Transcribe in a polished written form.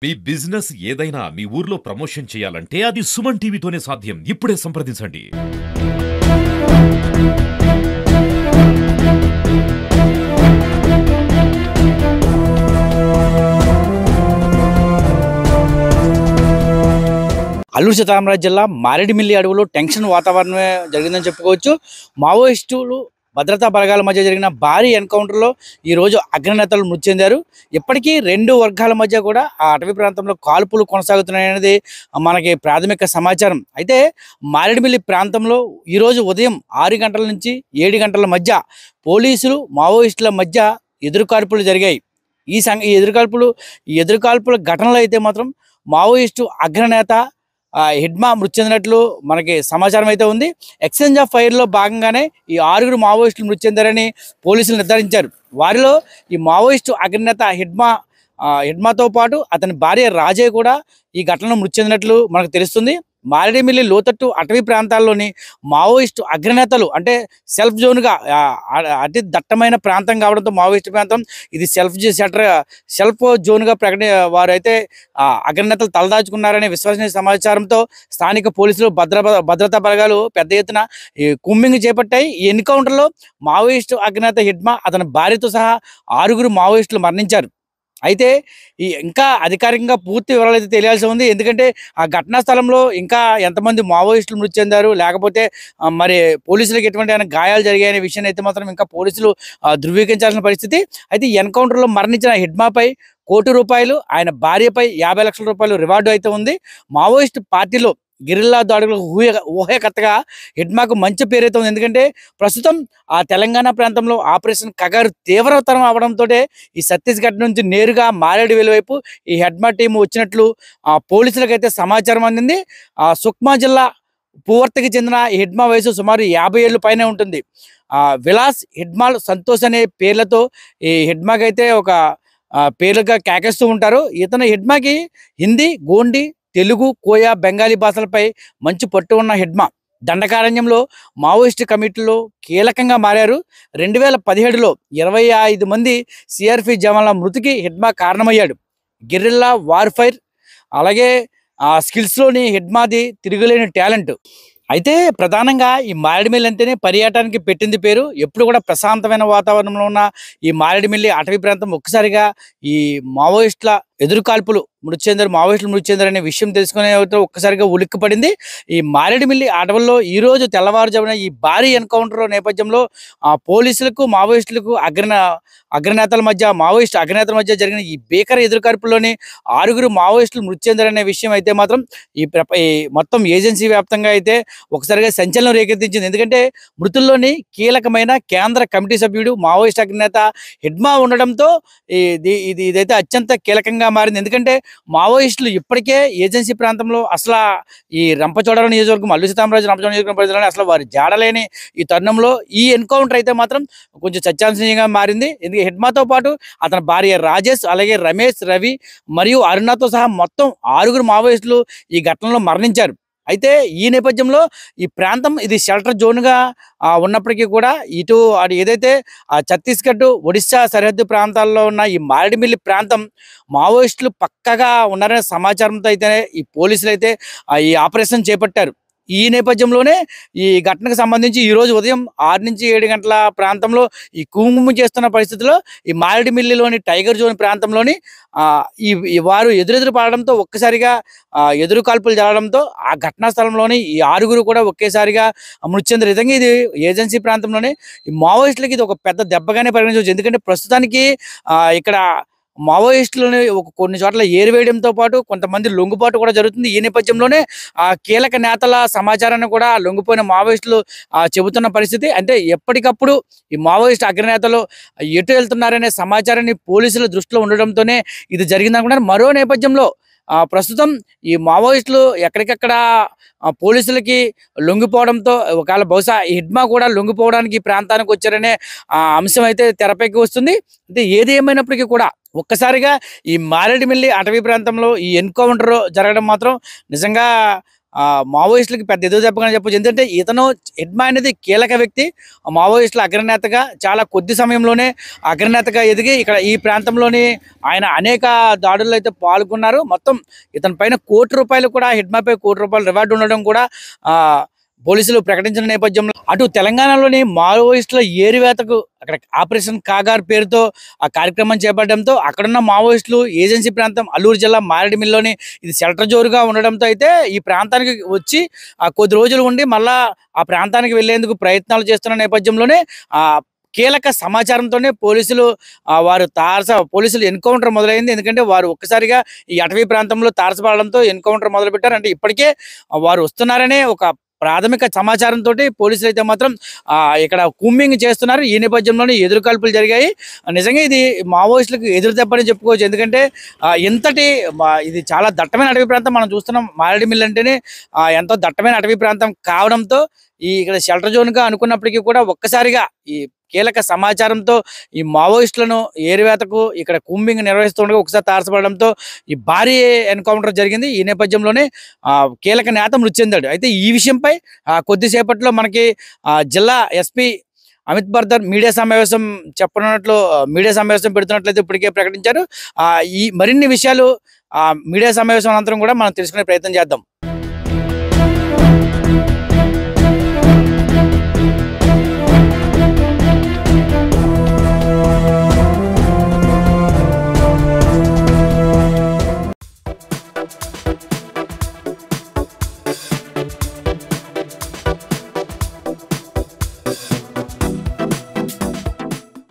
మీ business ఏదైనా మీ ఊర్లో promotion చేయాలంటే అది సుమన్ టీవీతోనే సాధ్యం. ఇప్పుడే సంప్రదించండి. అల్లూరు సీతారామరాజు జిల్లా మారేడుమిల్లి అడవులో టెన్షన్ వాతావరణమే జరిగిందని చెప్పుకోవచ్చు. మావోయిస్టులు భద్రతా బలగాల మధ్య జరిగిన భారీ ఎన్కౌంటర్లో ఈరోజు అగ్రనేతలు మృతి చెందారు. ఇప్పటికీ రెండు వర్గాల మధ్య కూడా ఆ అటవీ ప్రాంతంలో కాల్పులు కొనసాగుతున్నాయనేది మనకి ప్రాథమిక సమాచారం. అయితే మారేడుమిల్లి ప్రాంతంలో ఈరోజు ఉదయం 6 గంటల నుంచి 7 గంటల మధ్య పోలీసులు మావోయిస్టుల మధ్య ఎదురుకాల్పులు జరిగాయి. ఈ ఎదురుకాల్పుల ఘటనలో అయితే మాత్రం మావోయిస్టు అగ్రనేత హిడ్మా మృతి చెందినట్లు మనకి సమాచారం అయితే ఉంది. ఎక్స్చేంజ్ ఆఫ్ ఫైర్లో భాగంగానే ఈ 6 మావోయిస్టులు మృతి చెందారని పోలీసులు నిర్ధారించారు. వారిలో ఈ మావోయిస్టు అగ్రనేత హిడ్మాతో పాటు అతని భార్య రాజే కూడా ఈ ఘటనలో మృతి చెందినట్లు మనకు తెలుస్తుంది. మారేడుమిల్లి లోతట్టు అటవీ ప్రాంతాల్లోని మావోయిస్టు అగ్రనేతలు అంటే సెల్ఫ్ జోన్గా అతి దట్టమైన ప్రాంతం కావడంతో మావోయిస్టు ప్రాంతం ఇది సెల్ఫ్ జోన్గా వారైతే అగ్రనేతలు తలదాచుకున్నారనే విశ్వసనీయ సమాచారంతో స్థానిక పోలీసులు భద్రతా బలగాలు పెద్ద ఎత్తున కుమ్మింగ్ చేపట్టాయి. ఈ ఎన్కౌంటర్లో మావోయిస్టు అగ్రనేత హిడ్మా అతని భార్యతో సహా 6 మావోయిస్టులు మరణించారు. అయితే ఇంకా అధికారికంగా పూర్తి వివరాలు అయితే తెలియాల్సి ఉంది. ఎందుకంటే ఆ ఘటనా స్థలంలో ఇంకా ఎంతమంది మావోయిస్టులు మృతి చెందారు, లేకపోతే మరి పోలీసులకు ఎటువంటి గాయాలు జరిగాయనే విషయాన్ని అయితే మాత్రం ఇంకా పోలీసులు ధృవీకరించాల్సిన పరిస్థితి. అయితే ఎన్కౌంటర్లో మరణించిన హిడ్మాపై ₹1,00,00,000, ఆయన భార్యపై ₹50,00,000 రివార్డు అయితే ఉంది. మావోయిస్టు పార్టీలో గిరిల్లా దాడులకు ఊహకర్తగా హిడ్మాకు మంచి పేరైతే ఉంది. ఎందుకంటే ప్రస్తుతం ఆ తెలంగాణ ప్రాంతంలో ఆపరేషన్ కగారు తీవ్రతరం అవడంతో ఈ ఛత్తీస్గఢ్ నుంచి నేరుగా మారేడుమిల్లి వైపు ఈ హిడ్మా టీం వచ్చినట్లు పోలీసులకైతే సమాచారం అందింది. సుక్మా జిల్లా పూవర్తికి చెందిన ఈ హిడ్మా వయసు సుమారు 50 ఏళ్ళు పైనే ఉంటుంది. విలాస్, హిడ్మాల్, సంతోష్ అనే పేర్లతో ఈ హిడ్మాకి అయితే ఒక పేర్లుగా కేకేస్తూ ఉంటారు. హిడ్మాకి హిందీ, గోండి, తెలుగు, కోయా, బెంగాలీ భాషలపై మంచి పట్టు ఉన్న హిడ్మా దండకారణ్యంలో మావోయిస్టు కమిటీలో కీలకంగా మారారు. 2017లో 25 మంది సిఆర్పి జవాన్ల మృతికి హిడ్మా కారణమయ్యాడు. గెరిల్లా వార్ఫైర్ అలాగే స్కిల్స్లోని హిడ్మాది తిరుగులేని టాలెంట్. అయితే ప్రధానంగా ఈ మారేడుమిల్లి అంటేనే పర్యాటకానికి పెట్టింది పేరు. ఎప్పుడు కూడా ప్రశాంతమైన వాతావరణంలో ఉన్న ఈ మారేడుమిల్లి అటవీ ప్రాంతం ఒక్కసారిగా ఈ మావోయిస్టుల ఎదురుకాల్పులు మావోయిస్టులు మృతి చెందారనే విషయం తెలుసుకునే ఒక్కసారిగా ఉలిక్కిపడింది. ఈ మారేడుమిల్లి అడవుల్లో ఈరోజు తెల్లవారుజామున ఈ భారీ ఎన్కౌంటర్ నేపథ్యంలో పోలీసులకు మావోయిస్టులకు మావోయిస్టు అగ్రనేతల మధ్య జరిగిన ఈ భీకర ఎదురుకాల్పుల్లోని 6 మావోయిస్టులు మృతి చెందారనే విషయం అయితే మాత్రం ఈ మొత్తం ఏజెన్సీ వ్యాప్తంగా అయితే ఒకసారిగా సంచలనం రేకెత్తించింది. ఎందుకంటే మృతుల్లోని కీలకమైన కేంద్ర కమిటీ సభ్యుడు మావోయిస్టు అగ్రనేత హిడ్మా ఉండడంతో ఇదైతే అత్యంత కీలకంగా మారింది. ఎందుకంటే మావోయిస్టులు ఇప్పటికే ఏజెన్సీ ప్రాంతంలో అసలు ఈ రంపచోడవరం నియోజకవర్గం, అల్లూరు సీతారామరాజు రంపచోడవరం నియోజకవర్గం పరిధిలోనే అసలు వారి జాడలేని ఈ తరుణంలో ఈ ఎన్కౌంటర్ అయితే మాత్రం కొంచెం చర్చాంశనీయంగా మారింది. ఎందుకంటే హిడ్మాతో పాటు అతని భార్య రాజేష్, అలాగే రమేష్, రవి మరియు అరుణతో సహా మొత్తం 6 మావోయిస్టులు ఈ ఘటనలో మరణించారు. అయితే ఈ నేపథ్యంలో ఈ ప్రాంతం ఇది షెల్టర్ జోన్గా ఉన్నప్పటికీ కూడా ఇటు ఏదైతే ఛత్తీస్గఢ్, ఒడిశా సరిహద్దు ప్రాంతాల్లో ఉన్న ఈ మారేడుమిల్లి ప్రాంతం మావోయిస్టులు పక్కగా ఉన్నారనే సమాచారంతో అయితే ఈ పోలీసులు అయితే ఈ ఆపరేషన్ చేపట్టారు. ఈ నేపథ్యంలోనే ఈ ఘటనకు సంబంధించి ఈరోజు ఉదయం 6 నుంచి 7 గంటల ప్రాంతంలో ఈ కుమ్ము చేస్తున్న పరిస్థితిలో ఈ మారేడుమిల్లిలోని టైగర్ జోన్ ప్రాంతంలోని వారు ఎదురెదురు పడడంతో ఒక్కసారిగా ఎదురు కాల్పులు జరగడంతో ఆ ఘటనా స్థలంలోని ఈ 6 కూడా ఒకేసారిగా మృతి చెందిన విధంగా ఇది ఏజెన్సీ ప్రాంతంలోనే ఈ మావోయిస్టులకి ఇది ఒక పెద్ద దెబ్బగానే పరిగణించవచ్చు. ఎందుకంటే ప్రస్తుతానికి ఇక్కడ మావోయిస్టులని కొన్ని చోట్ల ఏరివేయడంతో పాటు కొంతమంది లొంగుబాటు కూడా జరుగుతుంది. ఈ నేపథ్యంలోనే కీలక నేతల సమాచారాన్ని కూడా లొంగిపోయిన మావోయిస్టులు చెబుతున్న పరిస్థితి. అంటే ఎప్పటికప్పుడు ఈ మావోయిస్టు అగ్రనేతలు ఎటు వెళ్తున్నారనే సమాచారాన్ని పోలీసుల దృష్టిలో ఉండడంతోనే ఇది జరిగిందనుకున్నారు. మరో నేపథ్యంలో ప్రస్తుతం ఈ మావోయిస్టులు ఎక్కడికెక్కడ పోలీసులకి లొంగిపోవడంతో ఒకవేళ బహుశా హిడ్మా కూడా లొంగిపోవడానికి ప్రాంతానికి వచ్చారనే అంశం అయితే తెరపైకి వస్తుంది. అంటే ఏది ఏమైనప్పటికీ కూడా ఒక్కసారిగా ఈ మారేడుమిల్లి అటవీ ప్రాంతంలో ఈ ఎన్కౌంటర్ జరగడం మాత్రం నిజంగా మావోయిస్టులకి పెద్ద ఎదురు దెబ్బగా చెప్పొచ్చు. ఎందుకంటే ఇతను ఎడ్మా అనేది కీలక వ్యక్తి. మావోయిస్టుల అగ్రనేతగా చాలా కొద్ది సమయంలోనే అగ్రనేతగా ఎదిగి ఇక్కడ ఈ ప్రాంతంలోని ఆయన అనేక దాడుల్లో అయితే పాల్గొన్నారు. మొత్తం ఇతని పైన ₹1,00,00,000 కూడా హెడ్మాపై ₹1,00,00,000 రివార్డు ఉండడం కూడా పోలీసులు ప్రకటించిన నేపథ్యంలో అటు తెలంగాణలోని మావోయిస్టుల ఏరివేతకు అక్కడ ఆపరేషన్ కాగార్ పేరుతో ఆ కార్యక్రమం చేపట్టడంతో అక్కడున్న మావోయిస్టులు ఏజెన్సీ ప్రాంతం అల్లూరు జిల్లా మారేడుమిల్లిలోని ఇది షెల్టర్ జోరుగా ఉండడంతో అయితే ఈ ప్రాంతానికి వచ్చి కొద్ది రోజులు ఉండి మళ్ళా ఆ ప్రాంతానికి వెళ్లేందుకు ప్రయత్నాలు చేస్తున్న నేపథ్యంలోనే కీలక సమాచారంతోనే పోలీసులు పోలీసులు ఎన్కౌంటర్ మొదలైంది. ఎందుకంటే వారు ఒక్కసారిగా ఈ అటవీ ప్రాంతంలో తారసపడడంతో ఎన్కౌంటర్ మొదలుపెట్టారు. అంటే ఇప్పటికే వారు వస్తున్నారనే ఒక ప్రాథమిక సమాచారంతో పోలీసులు అయితే మాత్రం ఇక్కడ కూంబింగ్ చేస్తున్నారు. ఈ నేపథ్యంలోనే ఎదురుకాల్పులు జరిగాయి. నిజంగా ఇది మావోయిస్టులకు ఎదురు దెబ్బని చెప్పుకోవచ్చు. ఎందుకంటే ఇది చాలా దట్టమైన అటవీ ప్రాంతం. మనం చూస్తున్నాం మారేడుమిల్లి అంటేనే ఎంతో దట్టమైన అటవీ ప్రాంతం కావడంతో ఇక్కడ షెల్టర్ జోన్గా అనుకున్నప్పటికీ కూడా ఒక్కసారిగా ఈ కీలక సమాచారంతో ఈ మావోయిస్టులను ఏరివేతకు ఇక్కడ కూంబింగ్ నిర్వహిస్తుండగా ఒకసారి తారసపడడంతో ఈ భారీ ఎన్కౌంటర్ జరిగింది. ఈ నేపథ్యంలోనే కీలక నేత మృతి చెందాడు. అయితే ఈ విషయంపై కొద్దిసేపట్లో మనకి జిల్లా ఎస్పీ అమిత్ బర్దర్ మీడియా సమావేశం పెడుతున్నట్లయితే ఇప్పటికే ప్రకటించారు. ఈ మరిన్ని విషయాలు మీడియా సమావేశం అనంతరం కూడా మనం తెలుసుకునే ప్రయత్నం చేద్దాం.